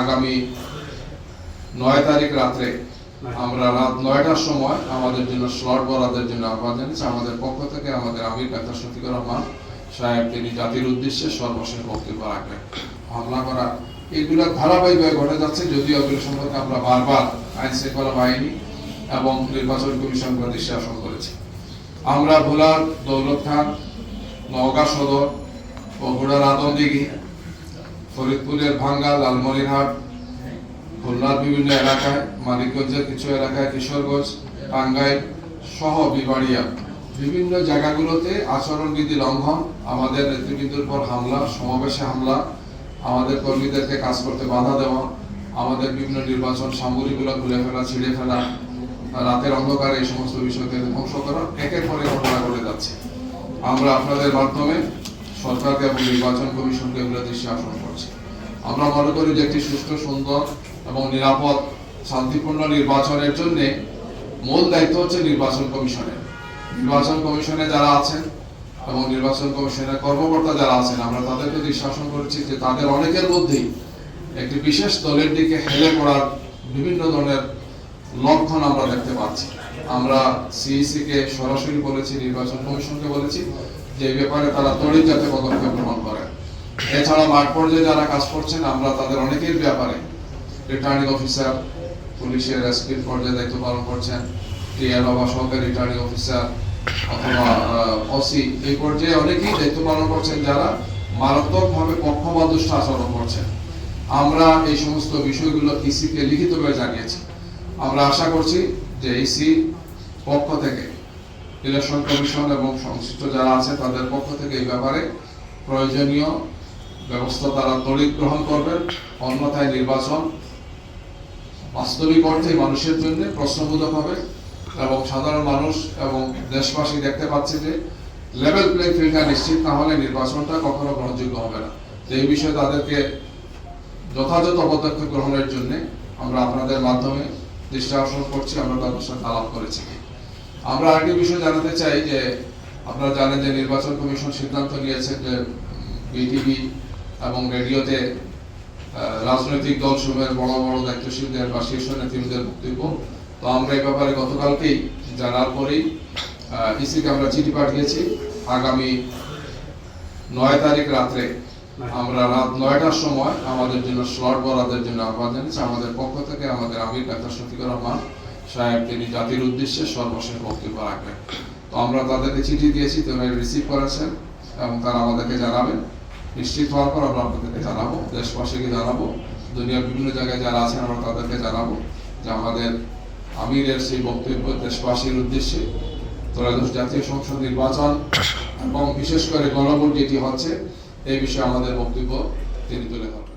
আগামী 9 তারিখ রাত্রে আমরা রাত 9টার সময় আমাদের জন্য স্লট বরাদ্দের জন্য আহ্বান জানিয়েছি। আমাদের পক্ষ থেকে আমাদের আমির ডাক্তার শফিকুর রহমান সাহেব তিনি জাতির উদ্দেশ্যে সর্বশেষ বক্তব্য রাখবেন। হামলা করা এগুলো ধারাবাহিকভাবে ঘটে যাচ্ছে, যদিও এগুলো সম্পর্কে আমরা বারবার আইন শৃঙ্খলা বাহিনী এবং নির্বাচন কমিশনকে দৃষ্টি আকর্ষণ করেছি। আমরা ভোলার দৌলত খান, নওগাঁ সদর, বগুড়ার আদমদিঘি, ফরিদপুরের ভাঙ্গা, লালমনিরহাট, খুলনার বিভিন্ন এলাকায়, মানিকগঞ্জের কিছু এলাকায়, কিশোরগঞ্জ, টাঙ্গাইল সহ বিবাড়িয়া বিভিন্ন জায়গাগুলোতে আচরণবিধি লঙ্ঘন, আমাদের নেতৃবৃন্দের উপর হামলা, সমাবেশে হামলা, আমাদের কর্মীদেরকে কাজ করতে বাধা দেওয়া, আমাদের বিভিন্ন নির্বাচন সামগ্রীগুলো খুলে ফেলা, ছিঁড়ে ফেলা, রাতের অন্ধকারে এই সমস্ত বিষয়কে ধ্বংস করা একের পরে ঘটনা ঘটে যাচ্ছে। আমরা আপনাদের মাধ্যমে সরকারকে এবং নির্বাচন কমিশনকে এগুলো দৃষ্টি আকর্ষণ করছি। আমরা মনে করি যে একটি সুষ্ঠু, সুন্দর এবং নিরাপদ শান্তিপূর্ণ নির্বাচনের জন্য মূল দায়িত্ব হচ্ছে নির্বাচন কমিশনের। নির্বাচন কমিশনে যারা আছেন এবং নির্বাচন কমিশনের কর্মকর্তা যারা আছেন, আমরা তাদেরকে দৃষ্টি আকর্ষণ করেছি যে তাদের অনেকের মধ্যেই একটি বিশেষ দলের দিকে হেলে পড়ার বিভিন্ন ধরনের লক্ষণ আমরা দেখতে পাচ্ছি। আমরা সিইসি কে সরাসরি বলেছি, নির্বাচন কমিশনকে বলেছি যে এই ব্যাপারে তারা তড়িৎ যাতে পদক্ষেপ গ্রহণ করেন। এছাড়া মাঠ পর্যায়ে যারা কাজ করছেন, আমরা তাদের অনেকের ব্যাপারে রিটার্নিং অফিসার, পুলিশের এসপি পর্যায়ে দায়িত্ব পালন করছেন, টিআর বা সহকারী রিটার্নিং অফিসার অথবা ওসি, এই পর্যায়ে অনেকেই দায়িত্ব পালন করছেন যারা মারাত্মকভাবে পক্ষপাতদুষ্ট আচরণ করছেন। আমরা এই সমস্ত বিষয়গুলো ইসি কে লিখিতভাবে জানিয়েছি। আমরা আশা করছি যে ইসি পক্ষ থেকে, ইলেকশন কমিশন এবং সংশ্লিষ্ট যারা আছে তাদের পক্ষ থেকে এই ব্যাপারে প্রয়োজনীয় ব্যবস্থা তারা তড়িৎ গ্রহণ করবেন। অন্যথায় নির্বাচন বাস্তবিক অর্থে মানুষের জন্য প্রশ্নবোধক হবে এবং সাধারণ মানুষ এবং দেশবাসী দেখতে পাচ্ছে যে লেভেল প্লেইং ফিল্ডটা নিশ্চিত না হলে নির্বাচনটা কখনো গ্রহণযোগ্য হবে না। তো এই বিষয়ে তাদেরকে যথাযথ পদক্ষেপ গ্রহণের জন্য আমরা আপনাদের মাধ্যমে দৃষ্টি আকর্ষণ করছি। আমরা তাদের সাথে আলাপ করেছি। আমরা আরেকটি বিষয় জানাতে চাই যে আপনারা জানেন যে নির্বাচন কমিশন সিদ্ধান্ত নিয়েছে যে বিটিভি এবং রেডিওতে রাজনৈতিক দলসমূহের বড় বড় দায়িত্বশীলদের বা শীর্ষ নেতৃত্বদের বক্তব্য। তো আমরা এই ব্যাপারে গতকালকেই জানার পরেই ইসিকে আমরা চিঠি পাঠিয়েছি। আগামী 9 তারিখ রাত্রে আমরা রাত 9টার সময় আমাদের জন্য স্লট বরাদ্দের জন্য আহ্বান জানিয়েছি। আমাদের পক্ষ থেকে আমাদের আমির ডাক্তার শফিকুর রহমান সাহেব তিনি জাতির উদ্দেশ্যে সর্বশেষ বক্তব্য রাখবেন। তো আমরা তাদেরকে চিঠি দিয়েছি, তারা রিসিভ করেছেন এবং তারা আমাদেরকে জানাবেন। নিশ্চিত হওয়ার পর আমরা আপনাদেরকে জানাবো, দেশবাসীকে জানাবো, দুনিয়ার বিভিন্ন জায়গায় যারা আছেন আমরা তাদেরকে জানাবো যে আমাদের আমিরের সেই বক্তব্য দেশবাসীর উদ্দেশ্যে ত্রয়োদশ জাতীয় সংসদ নির্বাচন এবং বিশেষ করে গণভোট যেটি হচ্ছে এই বিষয়ে আমাদের বক্তব্য তিনি তুলে ধরবেন।